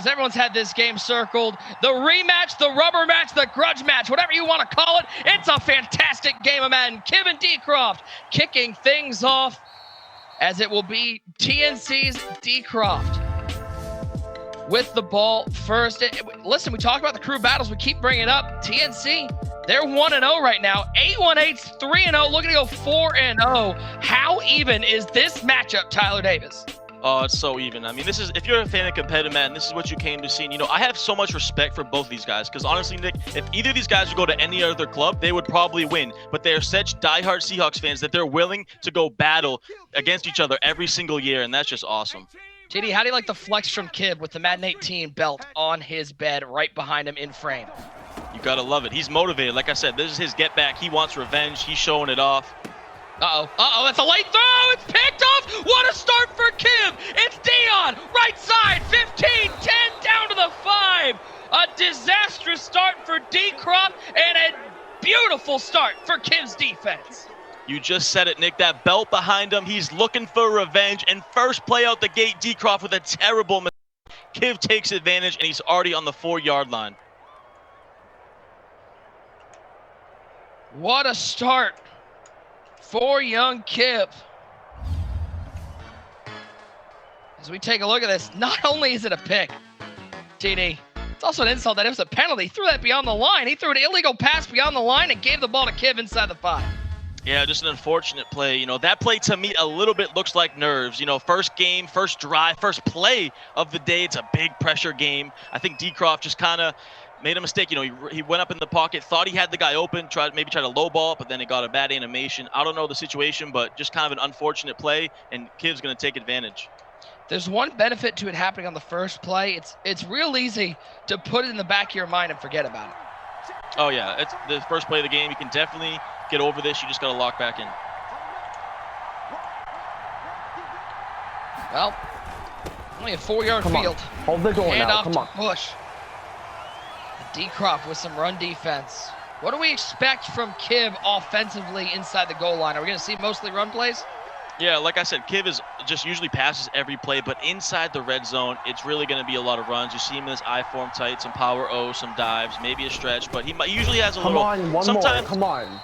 Everyone's had this game circled. The rematch, the rubber match, the grudge match, whatever you want to call it. It's a fantastic game of Madden. Kibb and D-Croft kicking things off as it will be TNC's D-Croft with the ball first. Listen, we talk about the crew battles. We keep bringing it up. TNC, they're 1-0 right now. 818's 3-0, looking to go 4-0. How even is this matchup, Tyler Davis? Oh, it's so even. I mean, this is, if you're a fan of competitive Madden, this is what you came to see. And, I have so much respect for both these guys because honestly, Nick, if either of these guys would go to any other club, they would probably win. But they are such diehard Seahawks fans that they're willing to go battle against each other every single year, and that's just awesome. JD, how do you like the flex from Kibb with the Madden 18 belt on his bed right behind him in frame? You gotta love it. He's motivated. Like I said, this is his get back. He wants revenge. He's showing it off. Uh-oh, that's a late throw. It's picked off. What a start for Kibb. It's Dion, right side, 15, 10, down to the 5. A disastrous start for D-Croft and a beautiful start for Kibb's defense. You just said it, Nick. That belt behind him, he's looking for revenge. And first play out the gate, D-Croft with a terrible mistake. Kibb takes advantage, and he's already on the 4-yard line. What a start for young Kibb. As we take a look at this, not only is it a pick, TD, it's also an insult that it was a penalty. He threw that beyond the line. He threw an illegal pass beyond the line and gave the ball to Kibb inside the 5. Yeah, just an unfortunate play. That play to me a little bit looks like nerves. First game, first drive, first play of the day. It's a big pressure game. I think D-Croft just kind of made a mistake. He went up in the pocket, thought he had the guy open, tried to low ball it, but then it got a bad animation. I don't know the situation, but just kind of an unfortunate play, and Kibb's going to take advantage. There's one benefit to it happening on the first play. It's real easy to put it in the back of your mind and forget about it. Oh, yeah. It's the first play of the game. You can definitely get over this. You just got to lock back in. Well, only a 4-yard field. Hold the goal now. Come on. Bush. D-Croft with some run defense. What do we expect from Kibb offensively inside the goal line? Are we going to see mostly run plays? Yeah, like I said, Kibb is just usually passes every play, but inside the red zone, it's really going to be a lot of runs. You see him in this I-form tight, some power O, some dives, maybe a stretch, but he usually has a little. Come on.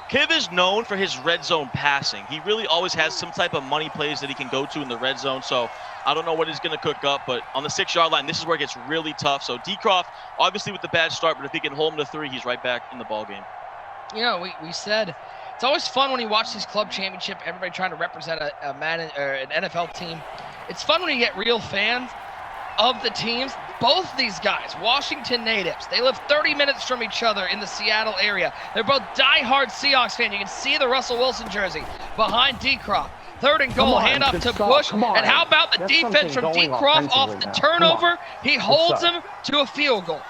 Kibb is known for his red zone passing. He really always has some type of money plays that he can go to in the red zone, so I don't know what he's going to cook up, but on the 6-yard line, this is where it gets really tough. So D-Croft, obviously with the bad start, but if he can hold him to 3, he's right back in the ball game. We said it's always fun when you watch these club championship, everybody trying to represent a Madden or an NFL team. It's fun when you get real fans of the teams. Both these guys, Washington natives, they live 30 minutes from each other in the Seattle area. They're both diehard Seahawks fans. You can see the Russell Wilson jersey behind D-Croft. 3rd and goal, hand up to Bush. And how about the defense from D-Croft off the turnover? He holds him to a field goal.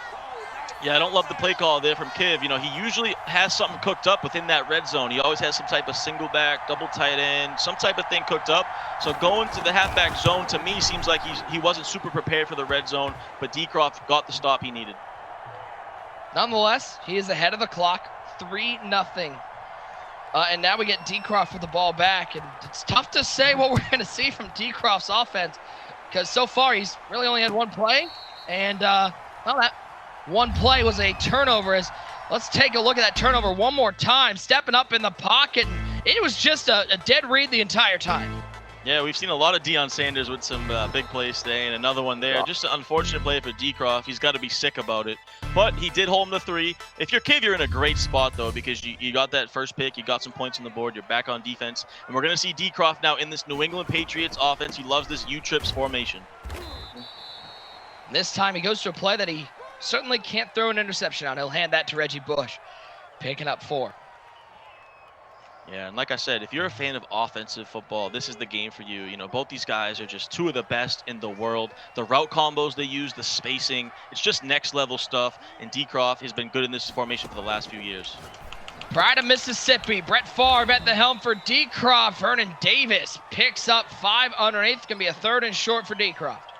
Yeah, I don't love the play call there from Kibb. He usually has something cooked up within that red zone. He always has some type of single back, double tight end, some type of thing cooked up. So going to the halfback zone, to me, seems like he wasn't super prepared for the red zone, but D-Croft got the stop he needed. Nonetheless, he is ahead of the clock, 3-0. And now we get D-Croft with the ball back. And it's tough to say what we're going to see from D-Croft's offense because so far he's really only had one play. And, that one play was a turnover. Let's take a look at that turnover one more time. Stepping up in the pocket. And it was just a dead read the entire time. Yeah, we've seen a lot of Deion Sanders with some big plays today, and another one there. Just an unfortunate play for D-Croft. He's got to be sick about it. But he did hold him to 3. If you're Kibb, you're in a great spot, though, because you got that first pick. You got some points on the board. You're back on defense. And we're going to see D-Croft now in this New England Patriots offense. He loves this U-trips formation. This time he goes to a play that he certainly can't throw an interception on. He'll hand that to Reggie Bush, picking up 4. Yeah, and like I said, if you're a fan of offensive football, this is the game for you. Both these guys are just 2 of the best in the world. The route combos they use, the spacing, it's just next level stuff. And D-Croft has been good in this formation for the last few years. Pride of Mississippi, Brett Favre at the helm for D-Croft. Vernon Davis picks up 5 underneath. It's going to be a 3rd and short for D-Croft.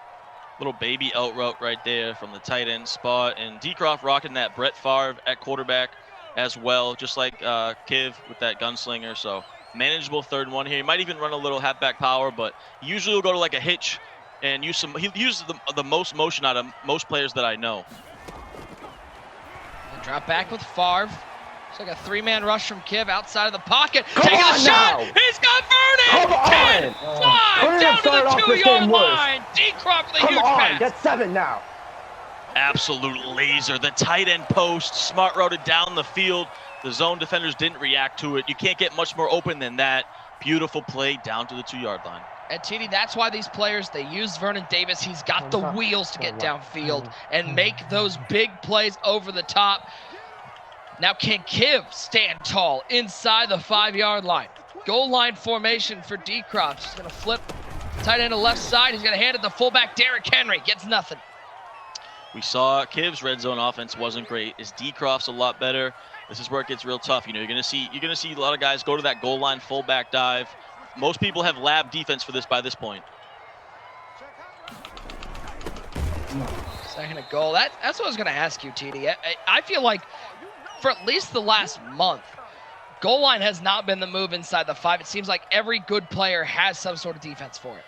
Little baby out route right there from the tight end spot. And D-Croft rocking that Brett Favre at quarterback as well, just like Kibb with that gunslinger. So manageable 3rd and 1 here. He might even run a little halfback power, but usually he'll go to like a hitch and he uses the most motion out of most players that I know. Drop back with Favre. It's like a three-man rush from Kibb outside of the pocket. Come Taking on the shot. now. He's got Vernon. Come on. 10, 5, down to the 2-yard line. D-Croft with a huge pass. Get 7 now. Absolute laser. The tight end post, smart routed down the field. The zone defenders didn't react to it. You can't get much more open than that. Beautiful play down to the 2-yard line. And TD, that's why these players, they use Vernon Davis. He's got the wheels to get downfield and make those big plays over the top. Now can Kibb stand tall inside the 5-yard line? Goal line formation for Dcroft. He's going to flip tight end to left side. He's going to hand it to fullback Derrick Henry. Gets nothing. We saw Kibb's red zone offense wasn't great. His Dcroft's a lot better. This is where it gets real tough. You know, you're gonna see a lot of guys go to that goal line fullback dive. Most people have lab defense for this by this point. Second and goal. That's what I was gonna ask you, TD. I feel like for at least the last month, goal line has not been the move inside the 5. It seems like every good player has some sort of defense for it.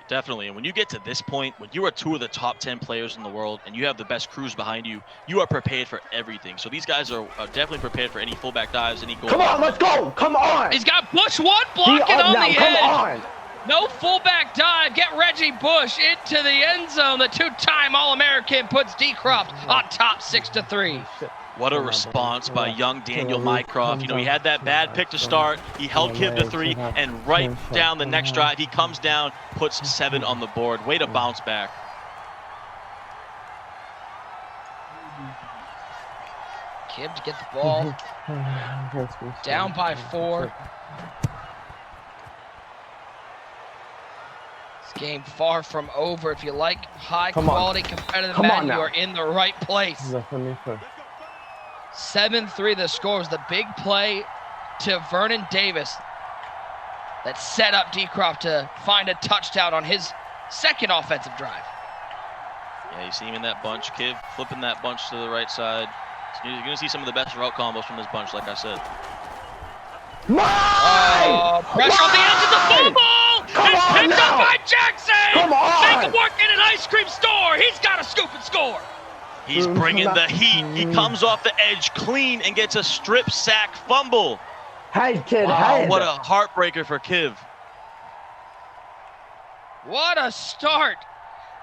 Definitely, and when you get to this point, when you are 2 of the top 10 players in the world and you have the best crews behind you, you are prepared for everything. So these guys are definitely prepared for any fullback dives, any goal. Come on, let's go! Come on! He's got Bush one blocking on the edge. Come on! No fullback dive. Get Reggie Bush into the end zone. The 2-time All-American puts Dcroft on top 6-3. What a response by young Daniel Mycroft. You know, he had that bad pick to start. He held Kibb to 3, and right down the next drive, he comes down, puts 7 on the board. Way to bounce back. Kibb to get the ball. Down by 4. This game far from over. If you like high-quality competitive Madden, you are in the right place. 7-3 the score. Was the big play to Vernon Davis that set up Dcroft to find a touchdown on his second offensive drive. Yeah, you see him in that bunch. Kibb flipping that bunch to the right side. You're going to see some of the best route combos from this bunch, like I said. Pressure on the edge of the football! It's picked up by Jackson! Come on! Make it work in an ice cream store! He's got to scoop and score! He's bringing the heat. He comes off the edge clean and gets a strip sack fumble. Head, kid, wow, head. What a heartbreaker for Kibb. What a start.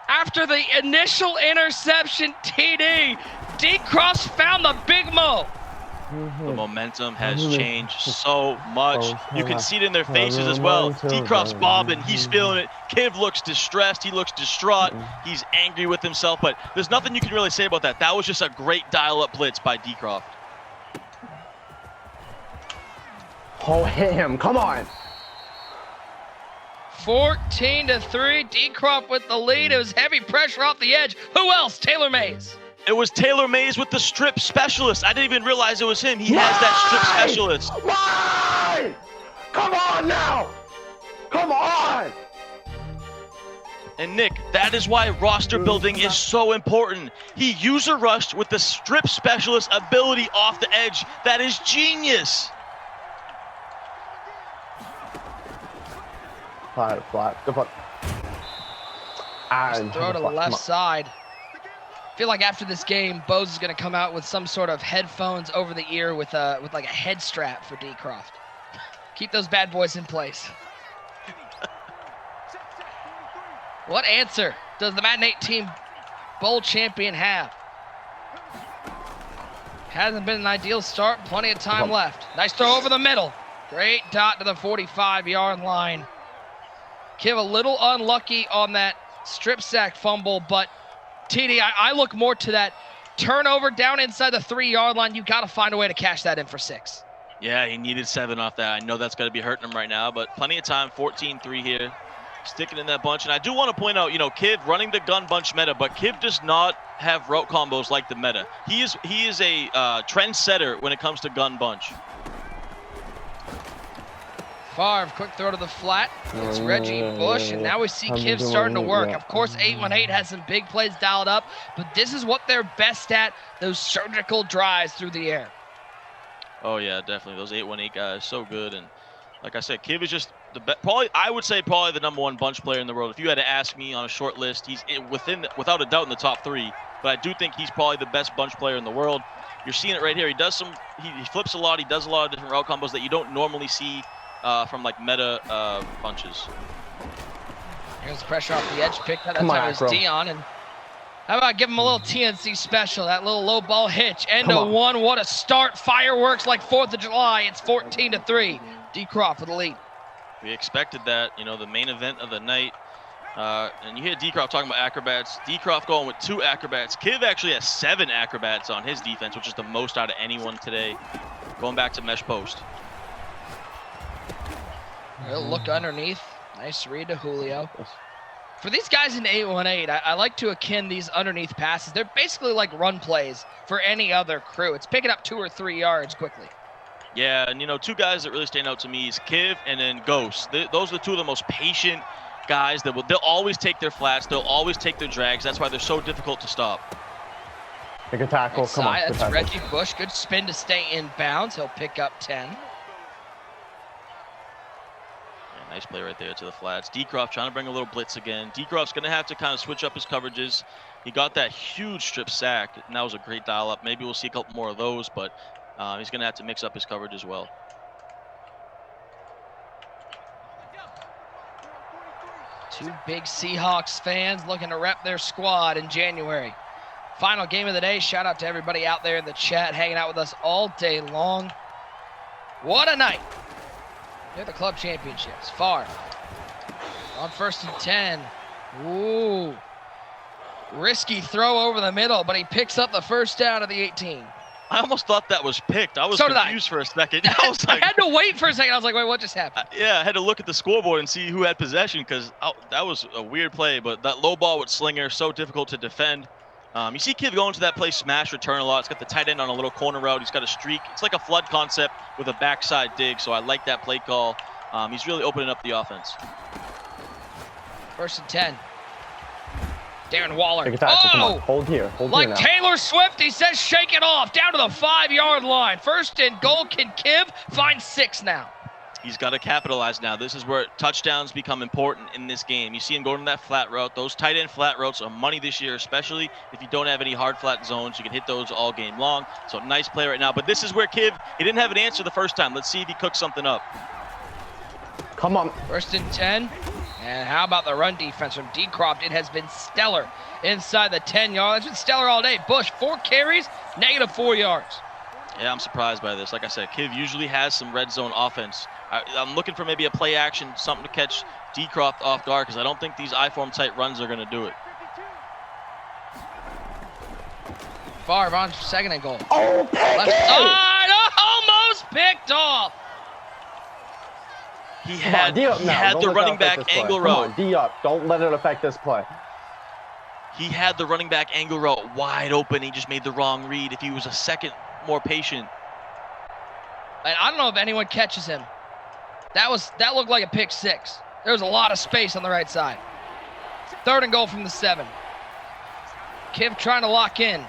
After the initial interception, TD, Dcroft found the big mo. The momentum has changed so much. You can see it in their faces as well. Dcroft's bobbing. He's feeling it. Kibb looks distressed. He looks distraught. He's angry with himself, but there's nothing you can really say about that. That was just a great dial-up blitz by Dcroft. Oh, hit him. Come on. 14-3. Dcroft with the lead. It was heavy pressure off the edge. Who else? Taylor Mays. It was Taylor Mays with the strip specialist. I didn't even realize it was him. He has that strip specialist. Mine! Come on now! Come on! And Nick, that is why roster building is so important. He user rushed with the strip specialist ability off the edge. That is genius. Flat. Good fuck. Throw to the left side. I feel like after this game, Bose is going to come out with some sort of headphones over the ear with like a head strap for Dcroft. Keep those bad boys in place. What answer does the Madden 18 Bowl champion have? Hasn't been an ideal start. Plenty of time left. Nice throw over the middle. Great dot to the 45-yard line. Kibb a little unlucky on that strip sack fumble, but TD, I look more to that turnover down inside the 3-yard line. You got to find a way to cash that in for 6. Yeah, he needed 7 off that. I know that's going to be hurting him right now, but plenty of time. 14-3 here. Sticking in that bunch. And I do want to point out, you know, Kibb running the gun bunch meta, but Kibb does not have route combos like the meta. He is a trendsetter when it comes to gun bunch. Favre, quick throw to the flat. It's Reggie Bush, and now we see Kibb starting to work. Of course, 818 has some big plays dialed up, but this is what they're best at, those surgical drives through the air. Oh, yeah, definitely. Those 818 guys, so good. And like I said, Kibb is just probably I would say probably the #1 bunch player in the world. If you had to ask me on a short list, he's without a doubt in the top 3. But I do think he's probably the best bunch player in the world. You're seeing it right here. He does he flips a lot. He does a lot of different route combos that you don't normally see from like meta bunches. Here's the pressure off the edge. Picked that Come time on, it bro. was Dion. And how about give him a little TNC special? That little low ball hitch. End of 1. What a start. Fireworks like 4th of July. It's 14-3. D-Croft with the lead. We expected that. You know, the main event of the night. And you hear Dcroft talking about acrobats. Dcroft going with 2 acrobats. Kibb actually has 7 acrobats on his defense, which is the most out of anyone today. Going back to mesh post. He'll look underneath. Nice read to Julio. For these guys in 818, I like to akin these underneath passes. They're basically like run plays for any other crew. It's picking up 2 or 3 yards quickly. Yeah, and you know, 2 guys that really stand out to me is Kibb and then Ghost. Those are the 2 of the most patient guys they'll always take their flats, they'll always take their drags. That's why they're so difficult to stop. Make a tackle. Come on. That's Reggie Bush. Good spin to stay in bounds. He'll pick up 10. Yeah, nice play right there to the flats. Dcroft trying to bring a little blitz again. Dcroft's going to have to kind of switch up his coverages. He got that huge strip sack, and that was a great dial up. Maybe we'll see a couple more of those, but he's going to have to mix up his coverage as well. Two big Seahawks fans looking to rep their squad in January. Final game of the day. Shout out to everybody out there in the chat hanging out with us all day long. What a night. They're the club championships. Favre on 1st and 10. Ooh. Risky throw over the middle, but he picks up the first down of the 18. I almost thought that was picked. I was confused for a second. I was like, I had to wait for a second. I was like, wait, what just happened? Yeah, I had to look at the scoreboard and see who had possession because that was a weird play. But that low ball with Slinger, so difficult to defend. You see Kibb going to that play smash return a lot. It's got the tight end on a little corner route. He's got a streak. It's like a flood concept with a backside dig. So I like that play call. He's really opening up the offense. 1st and 10. Darren Waller. Take a tackle. Come on. Hold here. Hold like here now. Taylor Swift, he says shake it off. Down to the 5-yard line. 1st and goal. Can Kibb find 6 now? He's got to capitalize now. This is where touchdowns become important in this game. You see him going to that flat route. Those tight end flat routes are money this year, especially if you don't have any hard flat zones. You can hit those all game long. So nice play right now. But this is where Kibb, he didn't have an answer the first time. Let's see if he cooks something up. Come on. 1st and 10. And how about the run defense from Dcroft? It has been stellar inside the 10-yard. It's been stellar all day. Bush, 4 carries, -4 yards. Yeah, I'm surprised by this. Like I said, Kibb usually has some red zone offense. I'm looking for maybe a play action, something to catch Dcroft off guard because I don't think these I-form tight runs are going to do it. Favre on 2nd and goal. Oh, Left side, almost picked off. He had the running back angle route. Come on, D up. Don't let it affect this play. He had the running back angle route wide open. He just made the wrong read. If he was a second more patient. And I don't know if anyone catches him. That looked like a pick 6. There was a lot of space on the right side. 3rd and goal from the 7. Kibb trying to lock in.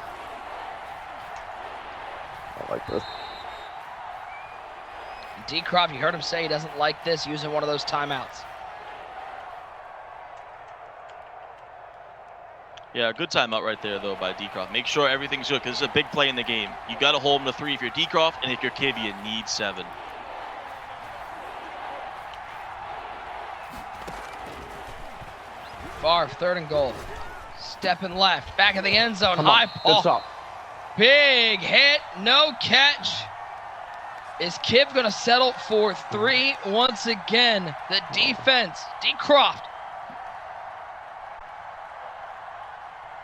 I like this. Dcroft, you heard him say he doesn't like this, using one of those timeouts. Yeah, good timeout right there, though, by Dcroft. Make sure everything's good, because this is a big play in the game. You got to hold him to 3 if you're Dcroft, and if you're Kibb, you need 7. Favre, 3rd and goal. Stepping left, back of the end zone. Come High on. ball. Good up. Big hit, no catch. Is Kibb going to settle for 3 once again? The defense, Dcroft.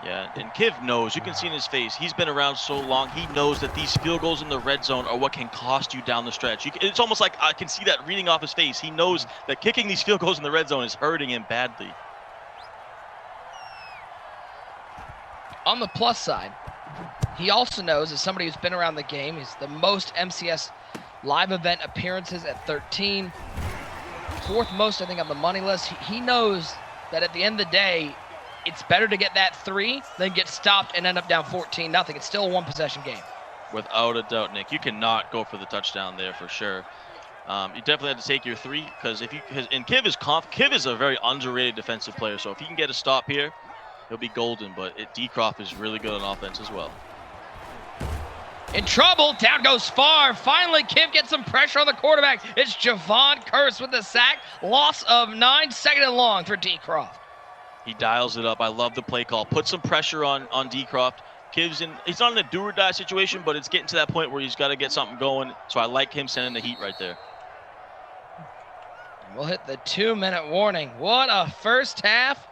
Yeah, and Kibb knows. You can see in his face. He's been around so long. He knows that these field goals in the red zone are what can cost you down the stretch. It's almost like I can see that reading off his face. He knows that kicking these field goals in the red zone is hurting him badly. On the plus side, he also knows, as somebody who's been around the game, he's the most MCS live event appearances at 13. 4th most, I think, on the money list. He knows that at the end of the day, it's better to get that 3 than get stopped and end up down 14-0. It's still a 1-possession game. Without a doubt, Nick. You cannot go for the touchdown there for sure. You definitely have to take your 3 because and Kibb is a very underrated defensive player. So if he can get a stop here, he'll be golden. But Dcroft is really good on offense as well. In trouble, down goes Far. Finally, Kibb gets some pressure on the quarterback. It's Javon Curse with the sack. Loss of 9, 2nd and long for Dcroft. He dials it up. I love the play call. Put some pressure on Dcroft. Kibb's he's not in a do or die situation, but it's getting to that point where he's got to get something going. So I like him sending the heat right there. We'll hit the 2-minute warning. What a first half.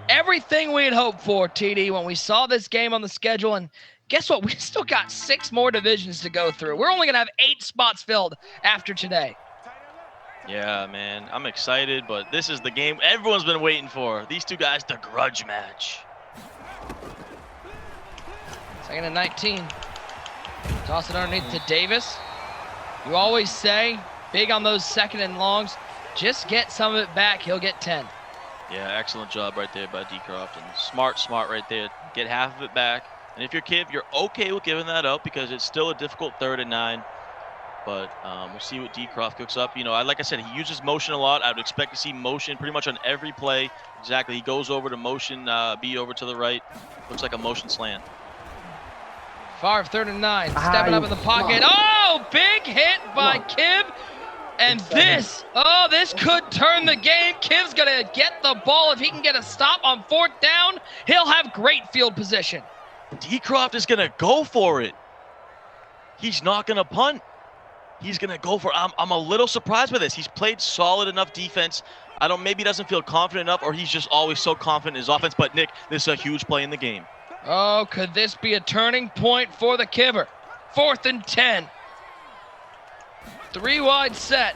Everything we had hoped for, TD, when we saw this game on the schedule. And guess what? We still got 6 more divisions to go through. We're only going to have 8 spots filled after today. Yeah, man. I'm excited, but this is the game everyone's been waiting for. These two guys, the grudge match. 2nd and 19. Toss it underneath to Davis. You always say, big on those 2nd and longs, just get some of it back. He'll get 10. Yeah, excellent job right there by Dcroft. And smart right there. Get half of it back. And if you're Kibb, you're okay with giving that up because it's still a difficult 3rd and 9. But we'll see what Dcroft cooks up. You know, like I said, he uses motion a lot. I would expect to see motion pretty much on every play. Exactly. He goes over to motion, B over to the right. Looks like a motion slant. Favre, 3rd and 9. Stepping up in the pocket. Oh, big hit by Kibb. And this could turn the game. Kibb's going to get the ball. If he can get a stop on 4th down, he'll have great field position. Dcroft is going to go for it. He's not going to punt. He's going to go for it. I'm a little surprised by this. He's played solid enough defense. Maybe he doesn't feel confident enough, or he's just always so confident in his offense. But, Nick, this is a huge play in the game. Oh, could this be a turning point for the Kibber? 4th and 10. 3 wide set.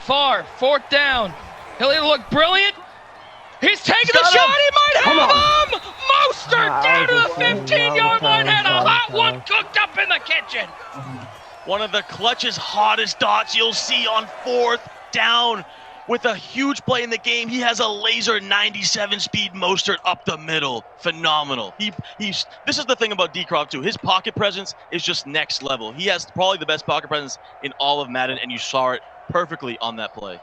Favre, 4th down. He'll either look brilliant. He's taking the shot. He might have him. Mostert down to the 15-yard line. And a hot one cooked up in the kitchen. One of the clutchest, hottest dots you'll see on 4th down. With a huge play in the game, he has a laser 97 speed Mostert up the middle. Phenomenal. This is the thing about Dcroft too. His pocket presence is just next level. He has probably the best pocket presence in all of Madden, and you saw it perfectly on that play.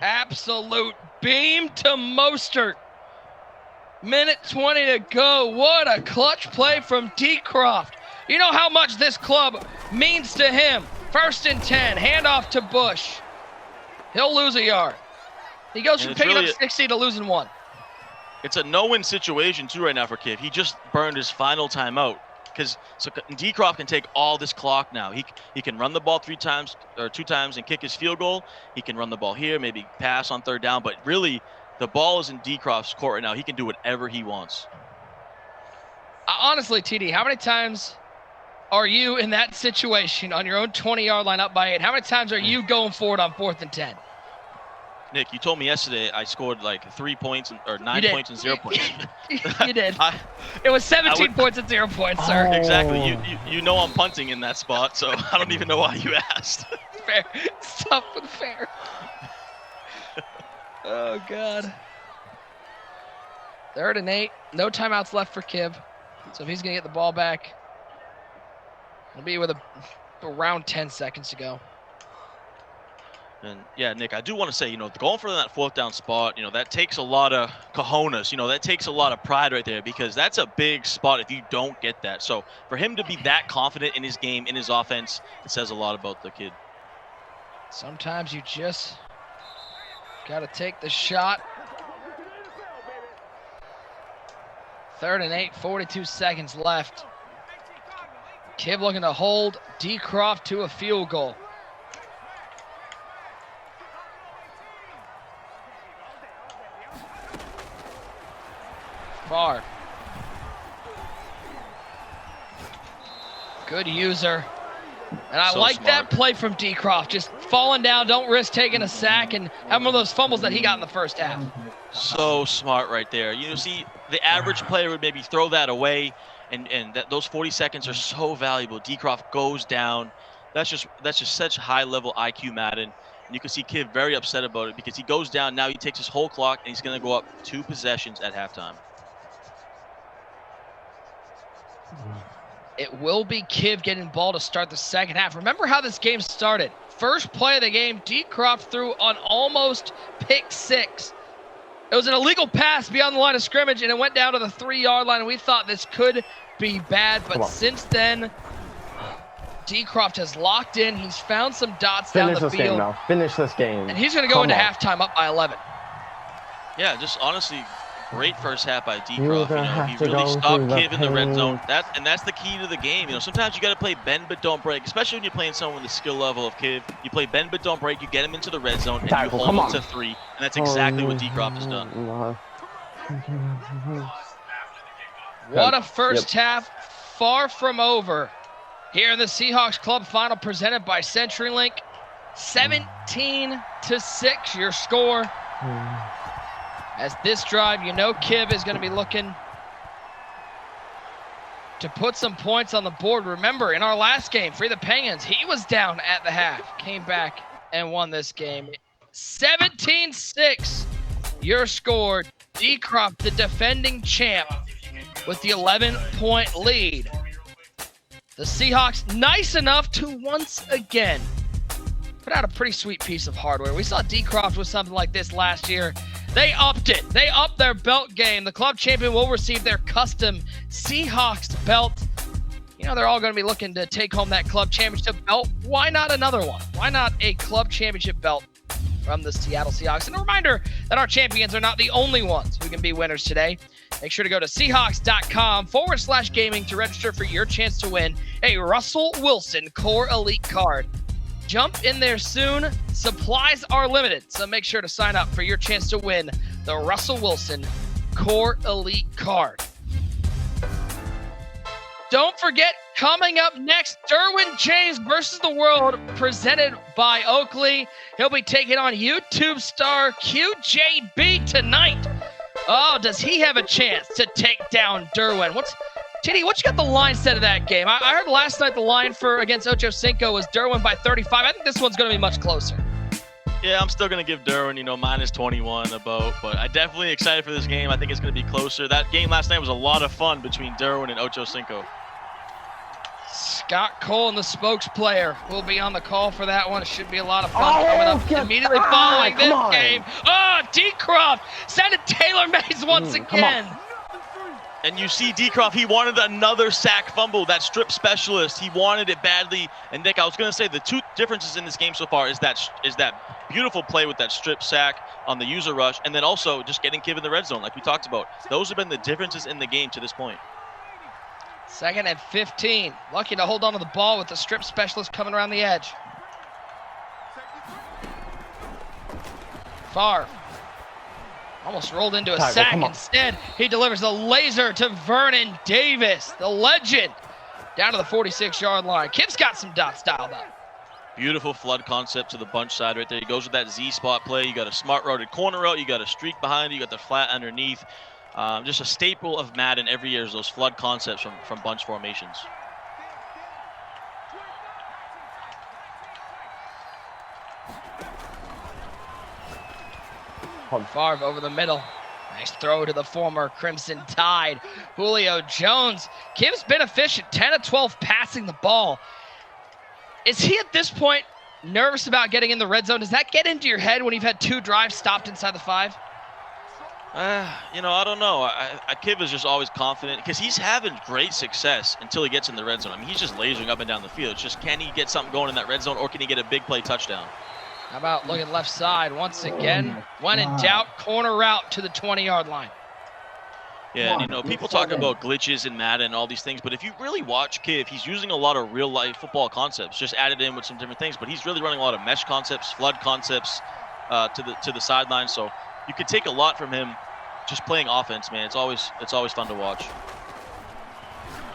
Absolute beam to Mostert. Minute 20 to go. What a clutch play from Dcroft. You know how much this club means to him. 1st and 10, handoff to Bush. He'll lose a yard. He goes from picking up 60 to losing 1. It's a no-win situation too right now for Kibb. He just burned his final timeout because Dcroft can take all this clock now. He can run the ball 2 times and kick his field goal. He can run the ball here, maybe pass on 3rd down. But really, the ball is in Dcroft's court right now. He can do whatever he wants. Honestly, TD, how many times are you in that situation on your own 20-yard line up by 8? How many times are you going for it on 4th and 10? Nick, you told me yesterday I scored like 3 points or 9 points and 0 points. You did. It was 17 points and 0 points, sir. Exactly. You know I'm punting in that spot, so I don't even know why you asked. Fair. Stop with fair. Oh, God. 3rd and 8. No timeouts left for Kibb. So if he's going to get the ball back, it'll be with around 10 seconds to go. And yeah, Nick, I do want to say, going for that 4th down spot, that takes a lot of cojones. That takes a lot of pride right there because that's a big spot if you don't get that. So for him to be that confident in his game, in his offense, it says a lot about the kid. Sometimes you just got to take the shot. 3rd and 8, 42 seconds left. Kibb looking to hold Dcroft to a field goal. Favre. Good user. And I like that play from Dcroft. Just falling down, don't risk taking a sack, and having one of those fumbles that he got in the first half. So smart right there. See, the average player would maybe throw that away, and those 40 seconds are so valuable. Dcroft goes down. That's just such high-level IQ Madden. And you can see Kibb very upset about it because he goes down. Now he takes his whole clock, and he's going to go up 2 possessions at halftime. It will be Kibb getting the ball to start the second half. Remember how this game started. First play of the game, D-Croft threw on almost pick 6. It was an illegal pass beyond the line of scrimmage, and it went down to the 3-yard line, and we thought this could be bad. But since then, D-Croft has locked in. He's found some dots down the field. Finish this game now. Finish this game. And he's going to go into halftime up by 11. Yeah, just honestly, great first half by D-Croft. He really stopped Kibb in the red zone. That's the key to the game. Sometimes you got to play bend but don't break, especially when you're playing someone with the skill level of Kibb. You play bend but don't break. You get him into the red zone, and you hold him to 3. And that's exactly what D-Croft has done. What a first half, far from over. Here in the Seahawks Club Final, presented by CenturyLink, 17-6 your score. As this drive, Kibb is going to be looking to put some points on the board. Remember, in our last game, for the Penguins, he was down at the half, came back and won this game. 17-6 your score. D-Croft, the defending champ, with the 11-point lead. The Seahawks, nice enough to once again put out a pretty sweet piece of hardware. We saw D-Croft with something like this last year. They upped it. They upped their belt game. The club champion will receive their custom Seahawks belt. They're all going to be looking to take home that club championship belt. Why not another one? Why not a club championship belt from the Seattle Seahawks? And a reminder that our champions are not the only ones who can be winners today. Make sure to go to Seahawks.com/gaming to register for your chance to win a Russell Wilson Core Elite card. Jump in there soon. Supplies are limited, so make sure to sign up for your chance to win the Russell Wilson Core Elite card. Don't forget, coming up next, Derwin James versus the World, presented by Oakley. He'll be taking on YouTube star QJB tonight. Oh, does he have a chance to take down Derwin? TD, what you got the line set of that game? I heard last night the line against Ocho Cinco was Derwin by 35. I think this one's going to be much closer. Yeah, I'm still going to give Derwin, minus 21 about, but I'm definitely excited for this game. I think it's going to be closer. That game last night was a lot of fun between Derwin and Ocho Cinco. Scott Cole and the spokes player will be on the call for that one. It should be a lot of fun coming up immediately following this game. Oh, D-Croft sending Taylor Mays once again. And you see D-Croft, he wanted another sack fumble, that strip specialist. He wanted it badly. And Nick, I was going to say the two differences in this game so far is that beautiful play with that strip sack on the user rush, and then also just getting Kibb in the red zone like we talked about. Those have been the differences in the game to this point. 2nd and 15. Lucky to hold on to the ball with the strip specialist coming around the edge. Favre almost rolled into a sack. Instead, he delivers a laser to Vernon Davis, the legend, down to the 46-yard line. Kibb's got some dots dialed up. Beautiful flood concept to the bunch side right there. He goes with that Z spot play. You got a smart routed corner route. You got a streak behind you. You got the flat underneath. Just a staple of Madden every year is those flood concepts from bunch formations. Favre over the middle. Nice throw to the former Crimson Tide, Julio Jones. Kibb's been efficient, 10 of 12 passing the ball. Is he at this point nervous about getting in the red zone? Does that get into your head when you've had 2 drives stopped inside the 5? I don't know. Kibb is just always confident because he's having great success until he gets in the red zone. I mean, he's just lasering up and down the field. It's just, can he get something going in that red zone, or can he get a big play touchdown? How about looking left side once again? When in doubt, corner route to the 20-yard line. Yeah, and people talk about glitches in Madden and all these things, but if you really watch Kibb, he's using a lot of real-life football concepts, just added in with some different things. But he's really running a lot of mesh concepts, flood concepts to the sideline. So you could take a lot from him just playing offense, man. It's always fun to watch.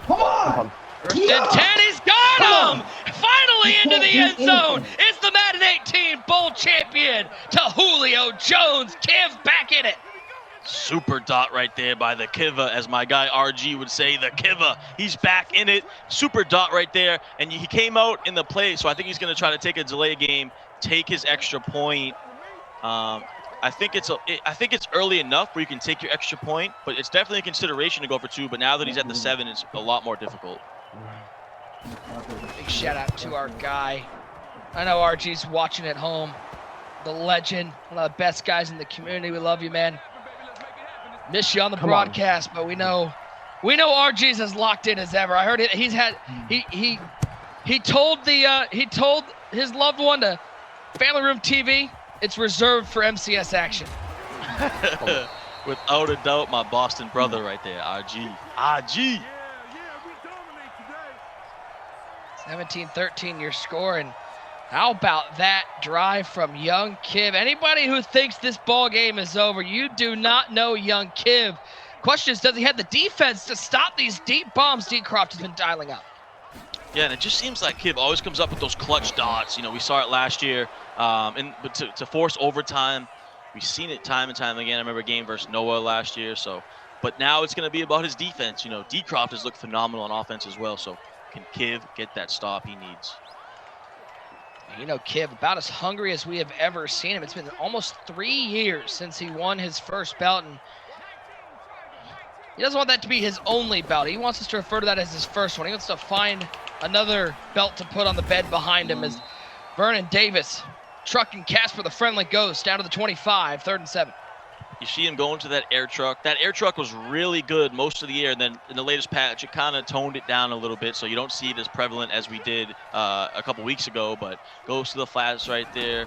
Come on! First and 10, he's got him! Finally into the end zone! It's the Madden 18 Bowl champion to Julio Jones. Kibb back in it. Super dot right there by the Kiva, as my guy RG would say, the Kiva. He's back in it. Super dot right there, and he came out in the play, so I think he's going to try to take a delay game, take his extra point. I think it's early enough where you can take your extra point, but it's definitely a consideration to go for 2. But now that he's at the 7, it's a lot more difficult. Big shout out to our guy. I know RG's watching at home. The legend, one of the best guys in the community. We love you, man. Miss you on the broadcast, but we know RG's as locked in as ever. I heard it. He told his loved one to Family Room TV. It's reserved for MCS action. Without a doubt, my Boston brother right there, RG. RG. 17-13 your score, and how about that drive from young Kibb? Anybody who thinks this ball game is over, you do not know young Kibb. Question is, does he have the defense to stop these deep bombs Dcroft has been dialing up? Yeah, and it just seems like Kibb always comes up with those clutch dots. You know, we saw it last year, but to force overtime, we've seen it time and time again. I remember a game versus Noah last year. So, but now it's going to be about his defense. You know, Dcroft has looked phenomenal on offense as well. So, can Kibb get that stop he needs? You know, Kibb, about as hungry as we have ever seen him. It's been almost 3 years since he won his first belt, and he doesn't want that to be his only belt. He wants us to refer to that as his first one. He wants to find another belt to put on the bed behind him as Vernon Davis trucking Casper the Friendly Ghost down to the 25, 3rd and 7. You see him going to that air truck. That air truck was really good most of the year, and then in the latest patch, it kind of toned it down a little bit, so you don't see it as prevalent as we did a couple weeks ago, but goes to the flats right there.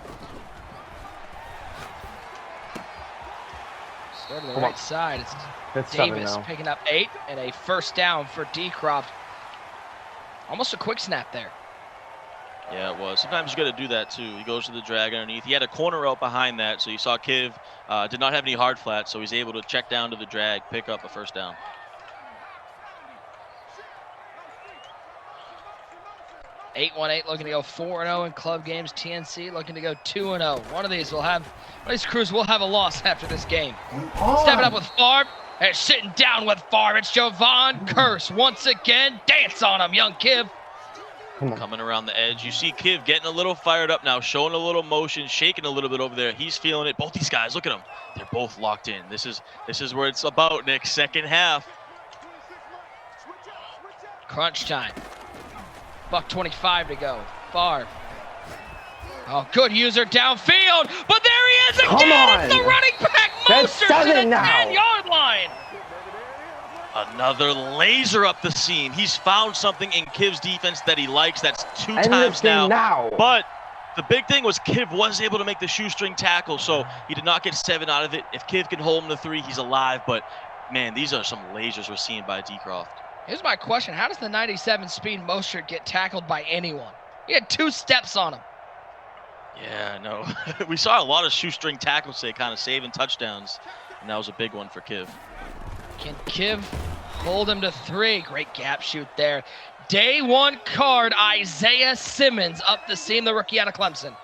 Start to the right side. It's Davis picking up 8 and a first down for Dcroft. Almost a quick snap there. Yeah, it was. Sometimes you got to do that too. He goes to the drag underneath. He had a corner out behind that, so you saw Kibb did not have any hard flats, so he's able to check down to the drag, pick up a first down. (8-1-8) looking to go 4-0 in club games. TNC looking to go 2-0. One of these crews will have a loss after this game. Stepping up with Favre and sitting down with Favre. It's Jovan Curse once again. Dance on him, young Kibb. Coming around the edge. You see Kibb getting a little fired up now, showing a little motion, shaking a little bit over there. He's feeling it. Both these guys, look at them. They're both locked in. This is where it's about, Nick. Second half. Crunch time. $1:25 to go. Favre. Oh, good user downfield. But there he is again. It's the running back, Mostert, to the 10-yard line. Another laser up the seam. He's found something in Kibb's defense that he likes. That's 2 times now. But the big thing was Kibb was able to make the shoestring tackle, so he did not get 7 out of it. If Kibb can hold him to 3, he's alive. But, man, these are some lasers we're seeing by Dcroft. Here's my question. How does the 97 speed Mostert get tackled by anyone? He had 2 steps on him. Yeah, no. We saw a lot of shoestring tackles today, kind of saving touchdowns, and that was a big one for Kibb. Can Kibb hold him to 3? Great gap shoot there. Day 1 card, Isaiah Simmons up the seam, the rookie out of Clemson.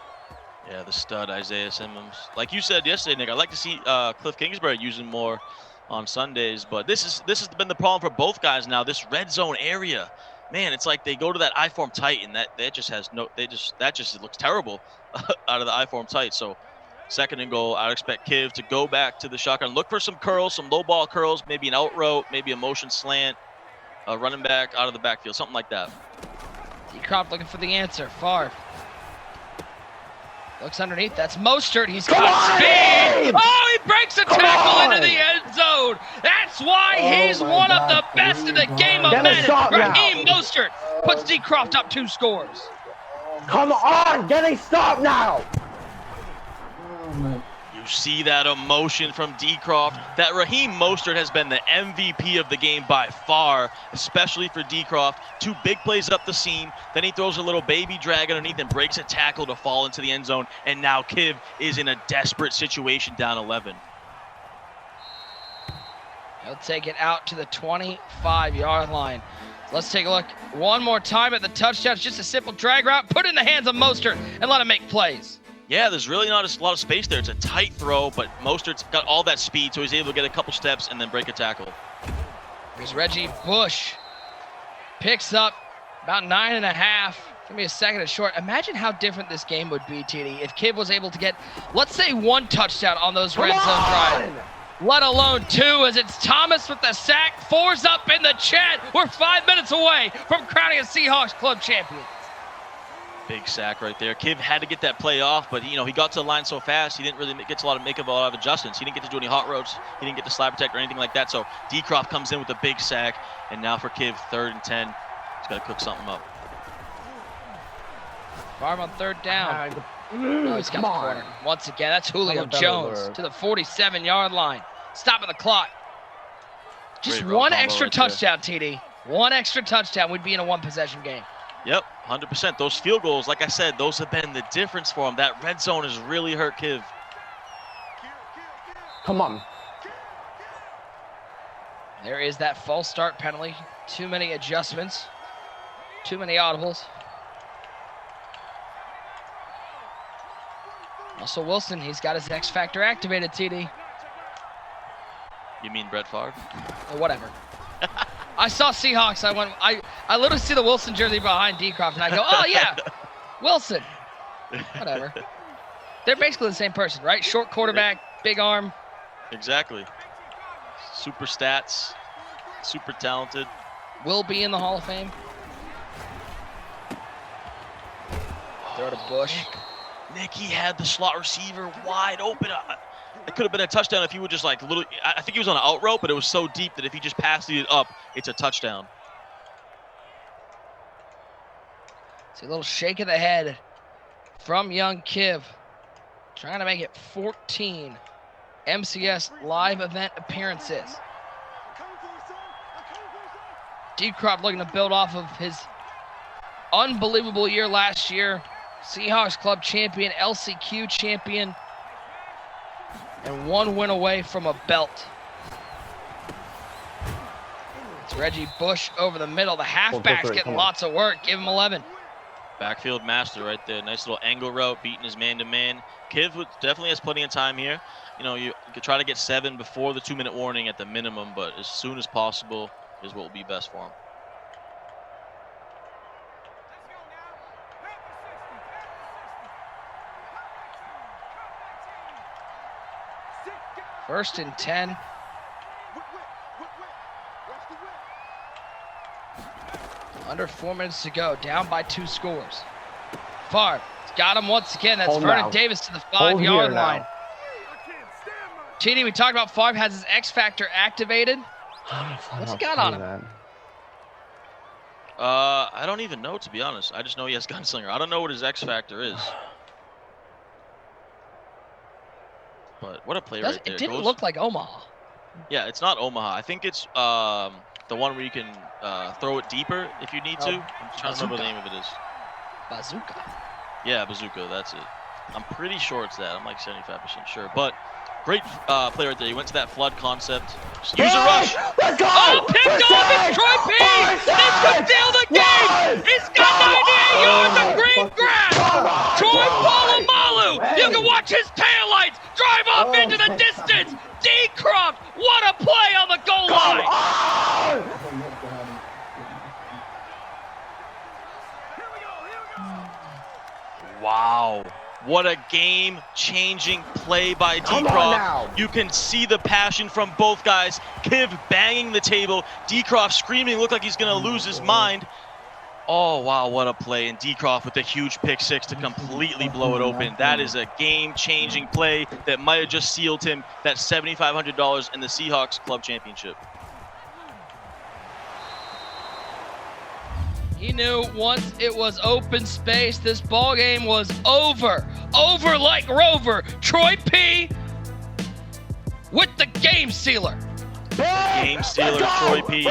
Yeah, the stud, Isaiah Simmons. Like you said yesterday, Nick, I'd like to see Cliff Kingsbury using more on Sundays, but this has been the problem for both guys now. This red zone area, man, it's like they go to that I-form tight, and that just has it looks terrible out of the I-form tight. So 2nd and goal, I'd expect Kibb to go back to the shotgun, look for some curls, some low ball curls, maybe an out route, maybe a motion slant, running back out of the backfield, something like that. Dcroft looking for the answer. Favre looks underneath. That's Mostert. He's got speed. Oh, he breaks a tackle into the end zone. That's why he's one of the best in the game of Madden. Raheem Mostert puts Dcroft up 2 scores. Come on, get a stop now. You see that emotion from Dcroft. That Raheem Mostert has been the MVP of the game by far, especially for Dcroft. 2 big plays up the seam. Then he throws a little baby drag underneath and breaks a tackle to fall into the end zone. And now Kibb is in a desperate situation down 11. He'll take it out to the 25-yard line. Let's take a look one more time at the touchdown. It's just a simple drag route. Put it in the hands of Mostert and let him make plays. Yeah, there's really not a lot of space there. It's a tight throw, but Mostert's got all that speed, so he's able to get a couple steps and then break a tackle. Here's Reggie Bush. Picks up about 9.5. Give me a second and short. Imagine how different this game would be, TD, if Kibb was able to get, let's say, 1 touchdown on those red zone drives. let alone 2, as it's Thomas with the sack. 4's up in the chat. We're 5 minutes away from crowning a Seahawks club champion. Big sack right there. Kibb had to get that play off, but he got to the line so fast, he didn't really make a lot of adjustments. He didn't get to do any hot roads. He didn't get to slide protect or anything like that. So Dcroft comes in with a big sack, and now for Kibb, 3rd and 10. He's got to cook something up. Farm on 3rd down. Oh, he's got the corner. Once again, that's Julio Jones to the 47-yard line. Stopping the clock. Just one extra touchdown, TD. One extra touchdown, we'd be in a 1-possession game. Yep, 100%. Those field goals, like I said, those have been the difference for him. That red zone has really hurt Kibb. Come on. There is that false start penalty. Too many adjustments. Too many audibles. Russell Wilson, he's got his X Factor activated, TD. You mean Brett Favre? Or whatever. I saw Seahawks. I literally see the Wilson jersey behind Dcroft, and I go, oh yeah, Wilson. Whatever. They're basically the same person, right? Short quarterback, big arm. Exactly. Super stats, super talented. Will be in the Hall of Fame. Throw to Bush. Nick, he had the slot receiver wide open. It could have been a touchdown if he would just I think he was on an out route, but it was so deep that if he just passed it up, it's a touchdown. See a little shake of the head from young Kibb. Trying to make it 14 MCS live event appearances. Dcroft looking to build off of his unbelievable year last year. Seahawks club champion, LCQ champion, and 1 win away from a belt. It's Reggie Bush over the middle. The halfback's getting lots of work. Give him 11. Backfield master right there. Nice little angle route, beating his man-to-man. Kibb definitely has plenty of time here. You could try to get 7 before the 2-minute warning at the minimum, but as soon as possible is what will be best for him. First and 10. Under 4 minutes to go. Down by 2 scores. Favre got him once again. That's Vernon Davis to the 5-yard line. TD, we talked about Favre has his X Factor activated. What's he got on him? I don't even know, to be honest. I just know he has Gunslinger. I don't know what his X Factor is. But what a play right there. It didn't look like Omaha. Yeah, it's not Omaha. I think it's the one where you can throw it deeper if you need to. I'm trying to remember the name of it is. Bazooka. Yeah, Bazooka, that's it. I'm pretty sure it's that. I'm like 75% sure. But great play right there. He went to that flood concept. Use a rush. Let's go! Oh, picked off is Troy P! This could steal the game! He's got 98 yards of green grass! Troy Polamalu! You can watch his taillights drive off into the distance! D-Croft, what a play on the goal line! Wow. What a game-changing play by D-Croft. You can see the passion from both guys. Kibb banging the table. D-Croft screaming, looked like he's going to lose his mind. Oh, wow, what a play. And D-Croft with a huge pick 6 to completely blow it open. That is a game-changing play that might have just sealed him that $7,500 in the Seahawks club championship. He knew once it was open space, this ball game was over. Over like Rover. Troy P. with the game sealer. Game sealer, Troy P.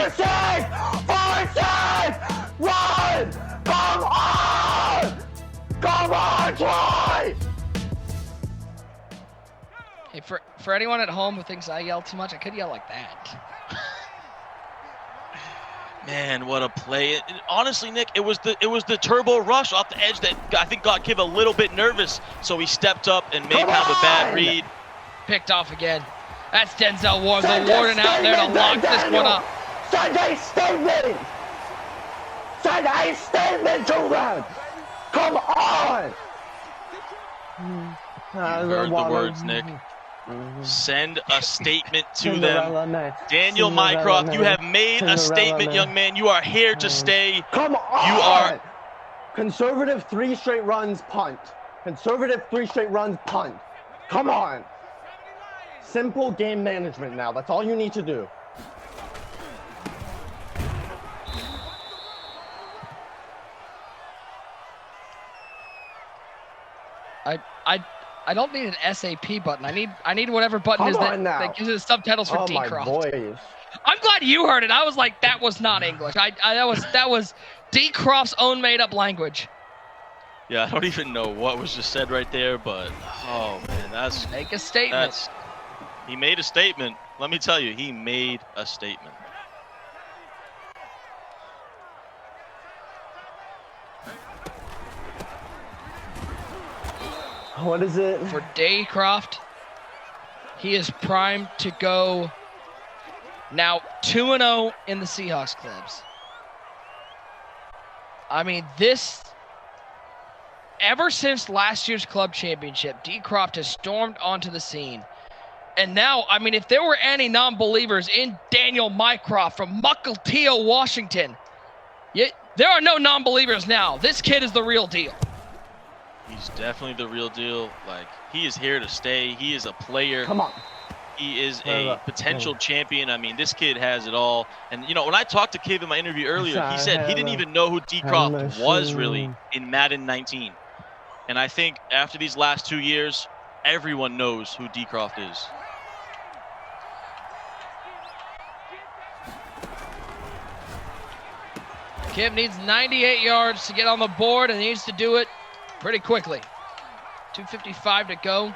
Run! Come on! Come on, Troy! Hey, for anyone at home who thinks I yell too much, I could yell like that. Man, what a play. Honestly, Nick, it was the turbo rush off the edge that I think got Kibb a little bit nervous, so he stepped up and made kind of a bad read. Picked off again. That's Denzel Ward, the warden out there to lock this one up. Sunday statement! Sunday statement, children! Come on! You heard the words, Nick. Send a statement to Cinderella them. man. Daniel Cinderella Mycroft, man. you have made a Cinderella statement, man. young man. You are here to stay. Come on! You are Conservative 3 straight runs, punt. Conservative 3 straight runs, punt. Come on! Simple game management now. That's all you need to do. I don't need an SAP button. I need whatever button is that gives it the subtitles for D-Croft. Oh my voice. I'm glad you heard it. I was like, that was not English. That was D-Croft's own made-up language. Yeah, I don't even know what was just said right there, but oh man, that's make a statement. He made a statement. Let me tell you, he made a statement. What is it? For Dcroft, he is primed to go now 2-0 in the Seahawks clubs. I mean, ever since last year's club championship, Dcroft has stormed onto the scene. And now, I mean, if there were any non-believers in Daniel Mycroft from Mukilteo, Washington, there are no non-believers now. This kid is the real deal. He's definitely the real deal. Like, he is here to stay. He is a player. Come on. He is a potential champion. I mean, this kid has it all. And, you know, when I talked to Kibb in my interview earlier, he said he didn't even know who Dcroft was really in Madden 19. And I think after these last 2 years, everyone knows who Dcroft is. Kibb needs 98 yards to get on the board, and he needs to do it pretty quickly. 2:55 to go.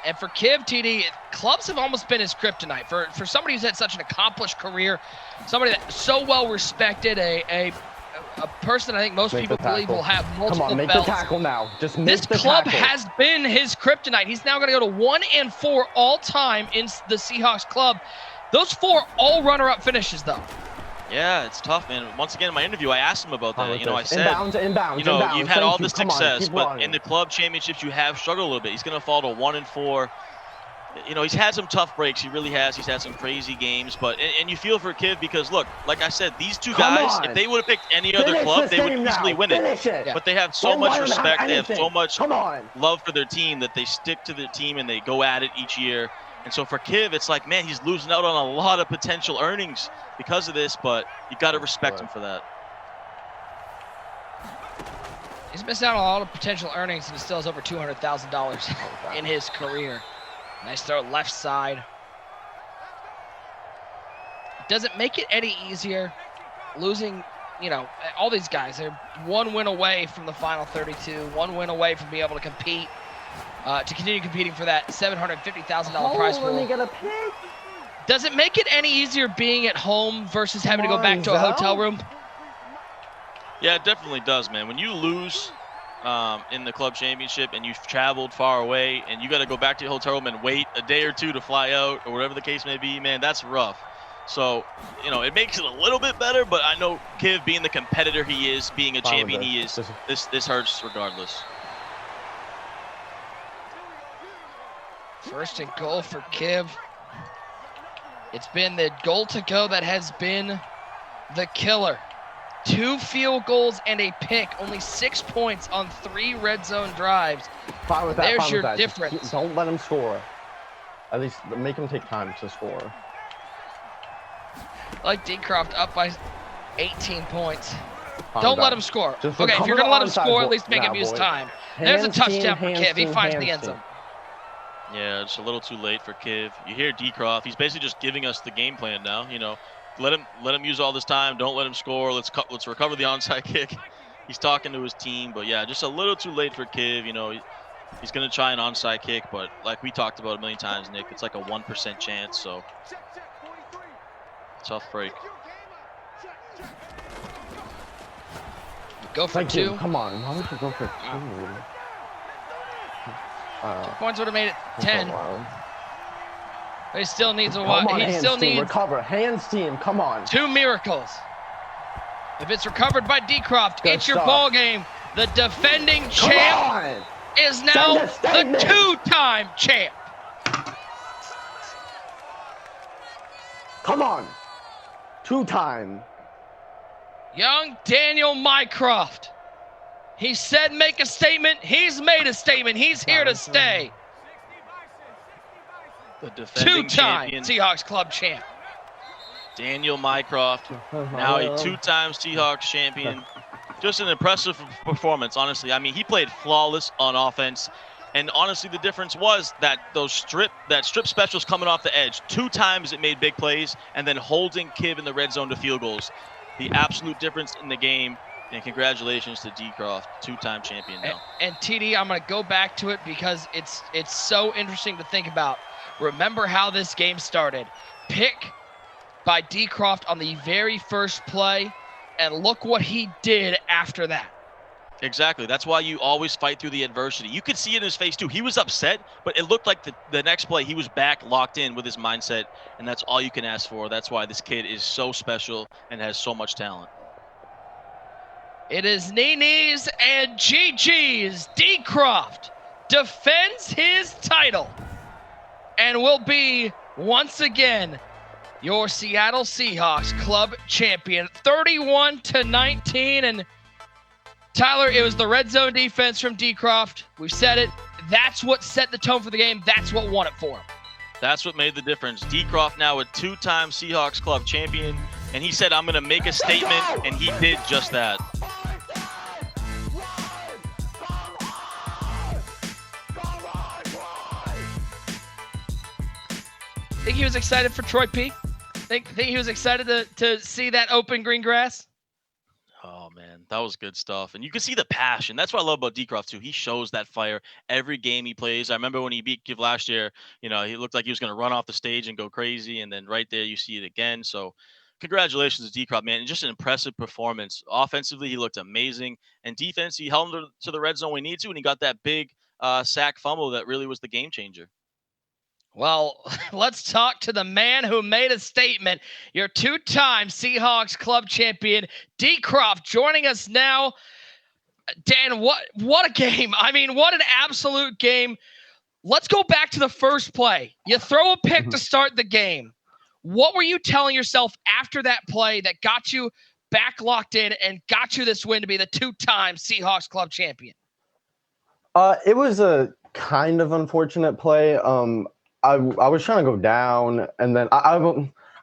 And for Kibb, TD, clubs have almost been his kryptonite. For somebody who's had such an accomplished career, somebody that's so well respected, a person I think most people believe will have multiple belts. Come on, make the tackle now. Just make the tackle. This club has been his kryptonite. He's now going to go to 1-4 all time in the Seahawks club. Those 4 all runner-up finishes, though. Yeah, it's tough, man. Once again, in my interview, I asked him about that. You know, I said, inbounds, you know, you've had all this success, but on. in the club championships, you have struggled a little bit. He's going to fall to 1-4. You know, he's had some tough breaks. He really has. He's had some crazy games. But and you feel for Kibb because, look, like I said, these two guys, if they would have picked any other club, they would easily win it. Yeah. But they have so much respect. They have so much love for their team that they stick to their team and they go at it each year. And so for Kibb, it's like, man, he's losing out on a lot of potential earnings because of this, but you got to respect him for that. He's missed out on a lot of potential earnings, and he still has over $200,000 in his career. Nice throw left side. Does it make it any easier losing, you know, all these guys? They're 1 win away from the final 32, 1 win away from being able to compete. To continue competing for that $750,000 prize pool. Get a pick. Does it make it any easier being at home versus having to go back to a hotel room? Yeah, it definitely does, man. When you lose in the club championship and you've traveled far away and you got to go back to your hotel room and wait a day or two to fly out or whatever the case may be, man, that's rough. So, you know, it makes it a little bit better, but I know Kibb, being the competitor he is, being a champion he is, this hurts regardless. 1st and goal for Kibb. It's been the goal to go that has been the killer. 2 field goals and a pick. Only 6 points on 3 red zone drives. There's your difference. Don't let him score. At least make him take time to score. I like Dcroft up by 18 points. Don't let him score. Okay, if you're going to let him score, at least make him use time. There's a touchdown for Kibb. He finds the end zone. Yeah, it's a little too late for Kibb. You hear Dcroft. He's basically just giving us the game plan now. You know, let him use all this time. Don't let him score. Let's recover the onside kick. He's talking to his team, but yeah, just a little too late for Kibb. You know, he's gonna try an onside kick, but like we talked about a million times, Nick, it's like a 1% chance. So tough break. Go for 2. Come on, why would you go for 2? 2 points would have made it 10. But he still needs a while. He still needs recover. Hands team, come on. 2 miracles. If it's recovered by Dcroft, it's your ball game. The defending champ is now Send a the statement. two-time champ. Come on. 2-time. Young Daniel Mycroft. He said make a statement. He's made a statement. He's here to stay. The defending Two-time champion, Seahawks club champ. Daniel Mycroft, now a two-time Seahawks champion. Just an impressive performance, honestly. I mean, he played flawless on offense. And honestly, the difference was that strip specials coming off the edge. 2 times it made big plays, and then holding Kibb in the red zone to field goals. The absolute difference in the game. And congratulations to D-Croft, 2-time champion now. And TD, I'm going to go back to it because it's so interesting to think about. Remember how this game started. Pick by D-Croft on the very first play, and look what he did after that. Exactly. That's why you always fight through the adversity. You could see it in his face, too. He was upset, but it looked like the next play he was back locked in with his mindset, and that's all you can ask for. That's why this kid is so special and has so much talent. It is Nini's and GG's. D-Croft defends his title and will be, once again, your Seattle Seahawks club champion. 31-19. And Tyler, it was the red zone defense from D-Croft. We've said it. That's what set the tone for the game. That's what won it for him. That's what made the difference. D-Croft now a 2-time Seahawks club champion. And he said, I'm going to make a statement, and he did just that. Think he was excited for Troy P? Think he was excited to see that open green grass? Oh, man, that was good stuff. And you can see the passion. That's what I love about D-Croft, too. He shows that fire every game he plays. I remember when he beat Kibb last year, he looked like he was going to run off the stage and go crazy. And then right there, you see it again. So congratulations to D-Croft, man. And just an impressive performance. Offensively, he looked amazing. And defense, he held him to the red zone when he needed to. And he got that big sack fumble that really was the game changer. Well, let's talk to the man who made a statement. Your 2-time Seahawks club champion, D-Croft, joining us now. Dan, what a game. I mean, what an absolute game. Let's go back to the first play. You throw a pick to start the game. What were you telling yourself after that play that got you back locked in and got you this win to be the 2-time Seahawks club champion? It was a kind of unfortunate play. I was trying to go down, and then I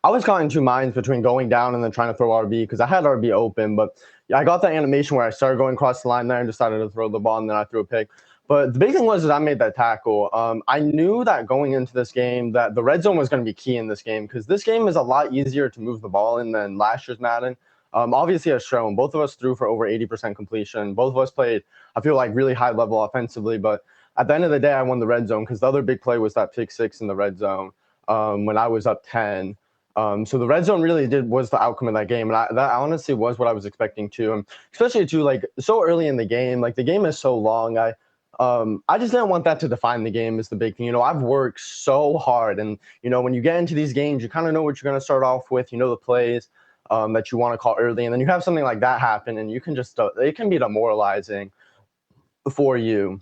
was caught in 2 minds between going down and then trying to throw RB because I had RB open. But I got that animation where I started going across the line there and decided to throw the ball, and then I threw a pick. But the big thing was that I made that tackle. I knew that going into this game that the red zone was going to be key in this game because this game is a lot easier to move the ball in than last year's Madden. Obviously, as shown, both of us threw for over 80% completion. Both of us played, I feel like, really high level offensively, but at the end of the day, I won the red zone because the other big play was that pick 6 in the red zone when I was up 10. So the red zone really was the outcome of that game. And that honestly was what I was expecting too. Especially too, like so early in the game, like the game is so long. I just didn't want that to define the game is the big thing. I've worked so hard and, when you get into these games, you kind of know what you're going to start off with, the plays that you want to call early. And then you have something like that happen and you can just, it can be demoralizing for you.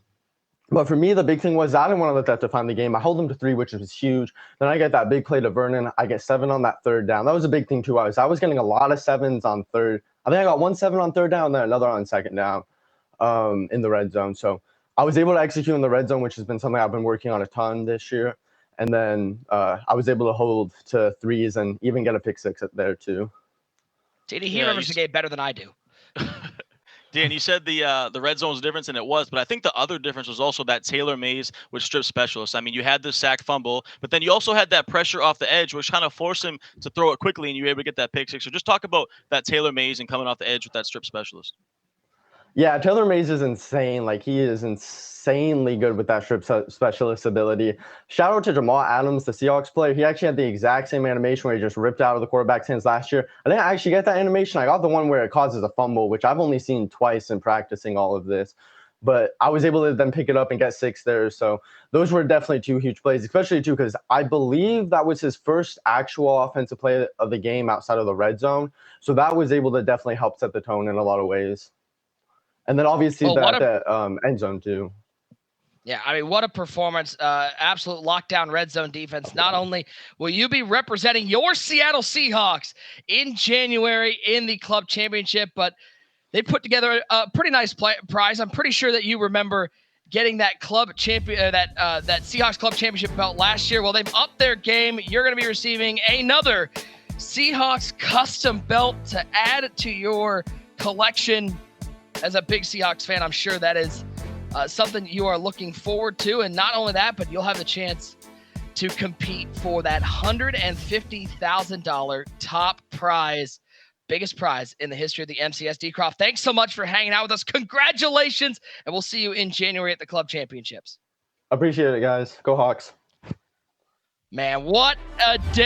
But for me, the big thing was I didn't want to let that define the game. I held them to 3, which was huge. Then I get that big play to Vernon. I get 7 on that 3rd down. That was a big thing, too. I was getting a lot of 7s on 3rd. I think I got 1 7 on 3rd down, then another on 2nd down in the red zone. So I was able to execute in the red zone, which has been something I've been working on a ton this year. And then I was able to hold to 3s and even get a pick 6 there, too. He remembers the game better than I do. Dan, you said the red zone was the difference, and it was, but I think the other difference was also that Taylor Mays with strip specialists. I mean, you had the sack fumble, but then you also had that pressure off the edge, which kind of forced him to throw it quickly, and you were able to get that pick 6. So just talk about that Taylor Mays and coming off the edge with that strip specialist. Yeah, Taylor Mays is insane. Like, he is insanely good with that strip specialist ability. Shout out to Jamal Adams, the Seahawks player. He actually had the exact same animation where he just ripped out of the quarterback's hands last year. I didn't actually get that animation. I got the one where it causes a fumble, which I've only seen twice in practicing all of this. But I was able to then pick it up and get 6 there. So those were definitely 2 huge plays, especially, too, because I believe that was his first actual offensive play of the game outside of the red zone. So that was able to definitely help set the tone in a lot of ways. And then obviously that end zone too. Yeah, I mean, what a performance. Absolute lockdown red zone defense. Not only will you be representing your Seattle Seahawks in January in the club championship, but they put together a pretty nice prize. I'm pretty sure that you remember getting that club champion, that Seahawks club championship belt last year. Well, they've upped their game. You're going to be receiving another Seahawks custom belt to add to your collection. As a big Seahawks fan, I'm sure that is something you are looking forward to. And not only that, but you'll have the chance to compete for that $150,000 top prize, biggest prize in the history of the MCS. D-Croft, thanks so much for hanging out with us. Congratulations, and we'll see you in January at the club championships. Appreciate it, guys. Go Hawks. Man, what a day.